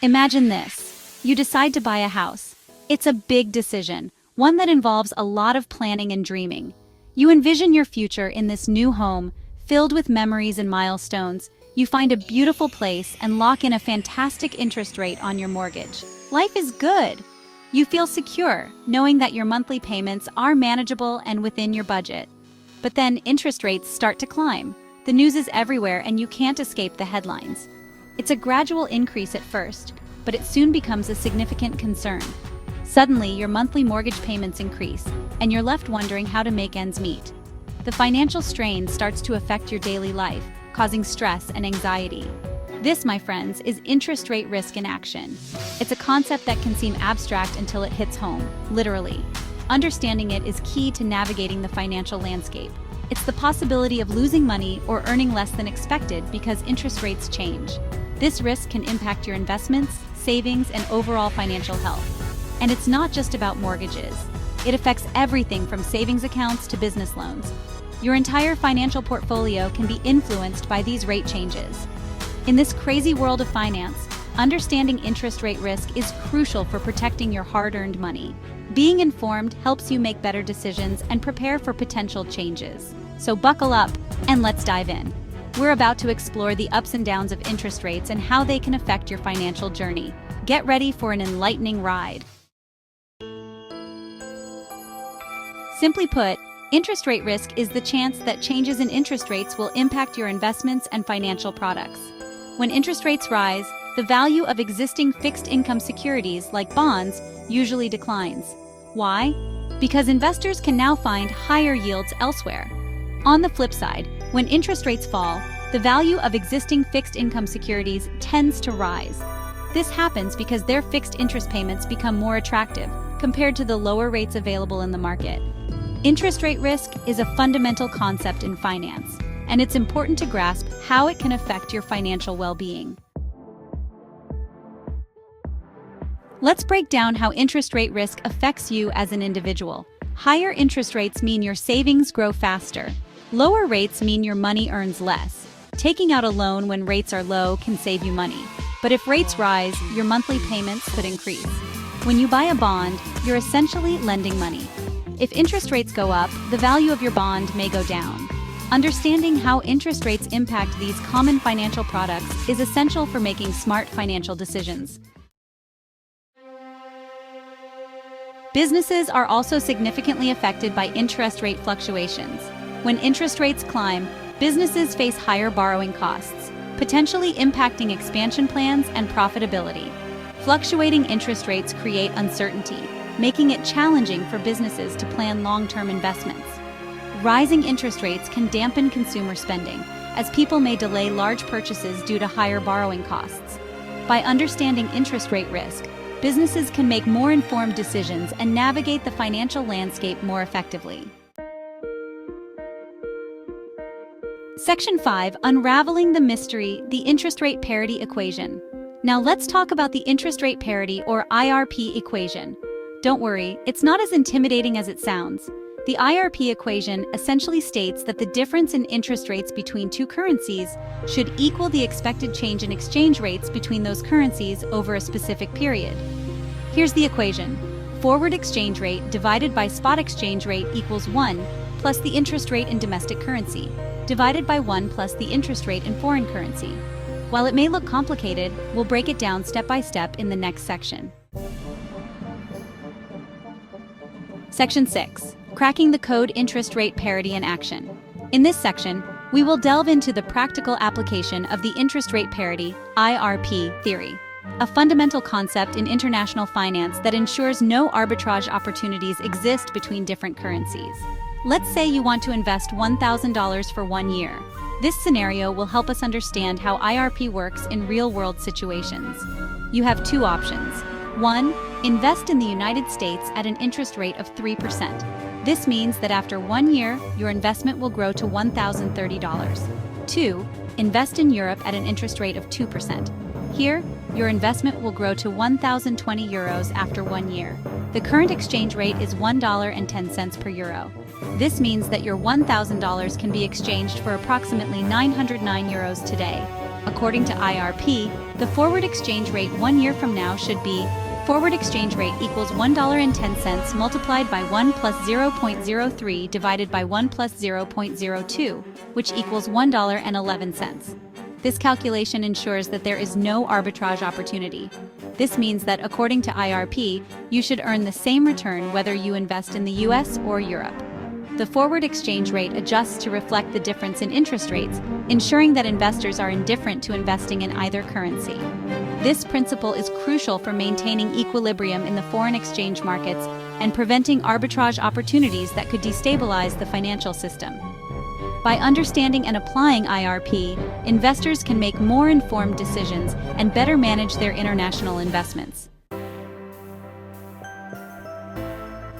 Imagine this. You decide to buy a house. It's a big decision, one that involves a lot of planning and dreaming. You envision your future in this new home, filled with memories and milestones. You find a beautiful place and lock in a fantastic interest rate on your mortgage. Life is good. You feel secure, knowing that your monthly payments are manageable and within your budget. But then interest rates start to climb. The news is everywhere and you can't escape the headlines. It's a gradual increase at first, but it soon becomes a significant concern. Suddenly, your monthly mortgage payments increase, and you're left wondering how to make ends meet. The financial strain starts to affect your daily life, causing stress and anxiety. This, my friends, is interest rate risk in action. It's a concept that can seem abstract until it hits home, literally. Understanding it is key to navigating the financial landscape. It's the possibility of losing money or earning less than expected because interest rates change. This risk can impact your investments, savings, and overall financial health. And it's not just about mortgages. It affects everything from savings accounts to business loans. Your entire financial portfolio can be influenced by these rate changes. In this crazy world of finance, understanding interest rate risk is crucial for protecting your hard-earned money. Being informed helps you make better decisions and prepare for potential changes. So buckle up and let's dive in. We're about to explore the ups and downs of interest rates and how they can affect your financial journey. Get ready for an enlightening ride. Simply put, interest rate risk is the chance that changes in interest rates will impact your investments and financial products. When interest rates rise, the value of existing fixed-income securities like bonds usually declines. Why? Because investors can now find higher yields elsewhere. On the flip side, when interest rates fall, the value of existing fixed-income securities tends to rise. This happens because their fixed interest payments become more attractive compared to the lower rates available in the market. Interest rate risk is a fundamental concept in finance, and it's important to grasp how it can affect your financial well-being. Let's break down how interest rate risk affects you as an individual. Higher interest rates mean your savings grow faster. Lower rates mean your money earns less. Taking out a loan when rates are low can save you money. But if rates rise, your monthly payments could increase. When you buy a bond, you're essentially lending money. If interest rates go up, the value of your bond may go down. Understanding how interest rates impact these common financial products is essential for making smart financial decisions. Businesses are also significantly affected by interest rate fluctuations. When interest rates climb, businesses face higher borrowing costs, potentially impacting expansion plans and profitability. Fluctuating interest rates create uncertainty, making it challenging for businesses to plan long-term investments. Rising interest rates can dampen consumer spending, as people may delay large purchases due to higher borrowing costs. By understanding interest rate risk, businesses can make more informed decisions and navigate the financial landscape more effectively. Section 5. Unraveling the mystery, the interest rate parity equation. Now let's talk about the interest rate parity or IRP equation. Don't worry, it's not as intimidating as it sounds. The IRP equation essentially states that the difference in interest rates between two currencies should equal the expected change in exchange rates between those currencies over a specific period. Here's the equation. Forward exchange rate divided by spot exchange rate equals 1 plus the interest rate in domestic currency, divided by 1 plus the interest rate in foreign currency. While it may look complicated, we'll break it down step by step in the next section. Section 6. Cracking the code interest rate parity in action. In this section, we will delve into the practical application of the interest rate parity (IRP) theory, a fundamental concept in international finance that ensures no arbitrage opportunities exist between different currencies. Let's say you want to invest $1,000 for 1 year. This scenario will help us understand how IRP works in real-world situations. You have two options. 1. Invest in the United States at an interest rate of 3%. This means that after 1 year, your investment will grow to $1,030. 2. Invest in Europe at an interest rate of 2%. Here, your investment will grow to €1,020 after 1 year. The current exchange rate is $1.10 per euro. This means that your $1,000 can be exchanged for approximately €909 today. According to IRP, the forward exchange rate 1 year from now should be forward exchange rate equals $1.10 multiplied by 1 plus 0.03 divided by 1 plus 0.02, which equals $1.11. This calculation ensures that there is no arbitrage opportunity. This means that, according to IRP, you should earn the same return whether you invest in the US or Europe. The forward exchange rate adjusts to reflect the difference in interest rates, ensuring that investors are indifferent to investing in either currency. This principle is crucial for maintaining equilibrium in the foreign exchange markets and preventing arbitrage opportunities that could destabilize the financial system. By understanding and applying IRP, investors can make more informed decisions and better manage their international investments.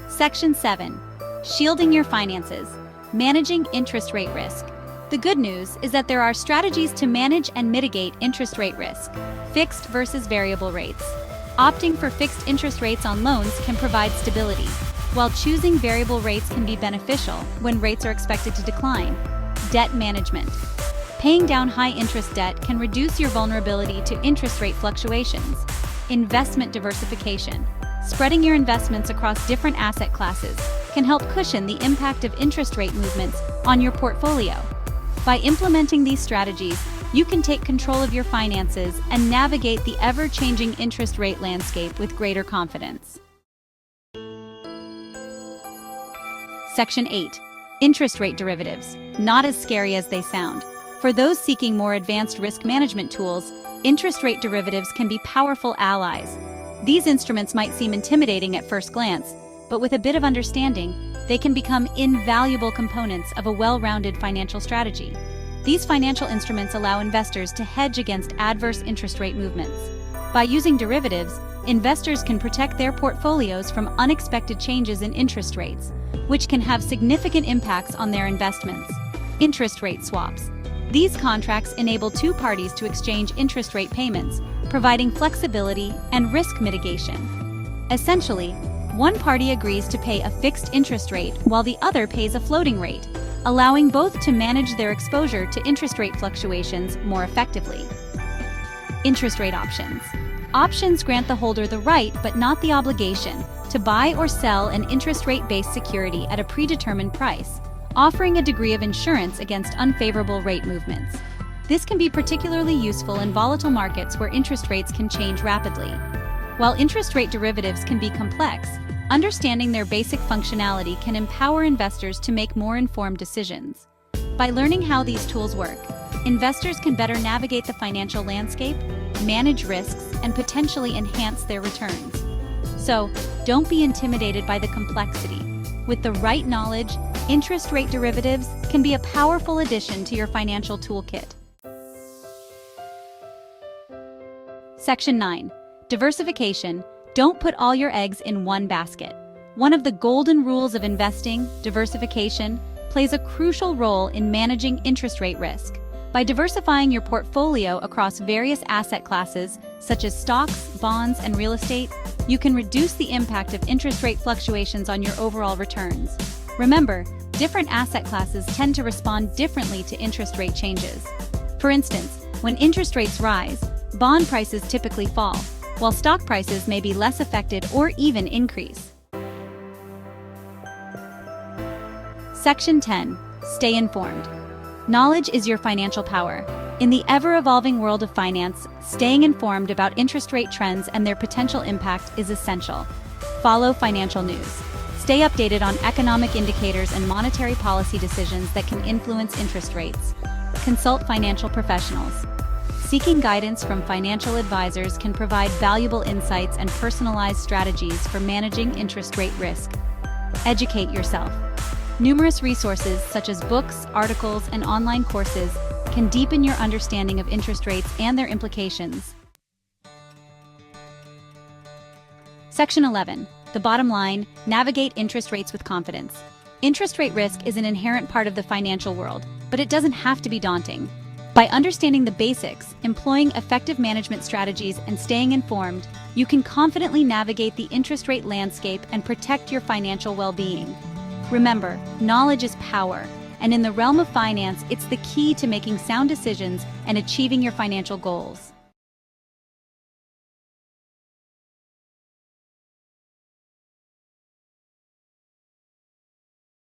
Section 7. Shielding your finances. Managing interest rate risk. The good news is that there are strategies to manage and mitigate interest rate risk. Fixed versus variable rates. Opting for fixed interest rates on loans can provide stability, while choosing variable rates can be beneficial when rates are expected to decline. Debt management. Paying down high-interest debt can reduce your vulnerability to interest rate fluctuations. Investment diversification. Spreading your investments across different asset classes can help cushion the impact of interest rate movements on your portfolio. By implementing these strategies, you can take control of your finances and navigate the ever-changing interest rate landscape with greater confidence. Section 8. Interest rate derivatives. Not as scary as they sound. For those seeking more advanced risk management tools, interest rate derivatives can be powerful allies. These instruments might seem intimidating at first glance, but with a bit of understanding, they can become invaluable components of a well-rounded financial strategy. These financial instruments allow investors to hedge against adverse interest rate movements. By using derivatives, investors can protect their portfolios from unexpected changes in interest rates, which can have significant impacts on their investments. Interest rate swaps. These contracts enable two parties to exchange interest rate payments, providing flexibility and risk mitigation. Essentially, one party agrees to pay a fixed interest rate while the other pays a floating rate, allowing both to manage their exposure to interest rate fluctuations more effectively. Interest rate options. Options grant the holder the right, but not the obligation, to buy or sell an interest rate-based security at a predetermined price, offering a degree of insurance against unfavorable rate movements. This can be particularly useful in volatile markets where interest rates can change rapidly. While interest rate derivatives can be complex, understanding their basic functionality can empower investors to make more informed decisions. By learning how these tools work, investors can better navigate the financial landscape, manage risks, and potentially enhance their returns. So, don't be intimidated by the complexity. With the right knowledge, interest rate derivatives can be a powerful addition to your financial toolkit. Section 9. Diversification. Don't put all your eggs in one basket. One of the golden rules of investing, diversification, plays a crucial role in managing interest rate risk. By diversifying your portfolio across various asset classes, such as stocks, bonds, and real estate, you can reduce the impact of interest rate fluctuations on your overall returns. Remember, different asset classes tend to respond differently to interest rate changes. For instance, when interest rates rise, bond prices typically fall, while stock prices may be less affected or even increase. Section 10. Stay informed. Knowledge is your financial power. In the ever-evolving world of finance, staying informed about interest rate trends and their potential impact is essential. Follow financial news. Stay updated on economic indicators and monetary policy decisions that can influence interest rates. Consult financial professionals. Seeking guidance from financial advisors can provide valuable insights and personalized strategies for managing interest rate risk. Educate yourself. Numerous resources such as books, articles, and online courses can deepen your understanding of interest rates and their implications. Section 11. The bottom line, navigate interest rates with confidence. Interest rate risk is an inherent part of the financial world, but it doesn't have to be daunting. By understanding the basics, employing effective management strategies, and staying informed, you can confidently navigate the interest rate landscape and protect your financial well-being. Remember, knowledge is power, and in the realm of finance, it's the key to making sound decisions and achieving your financial goals.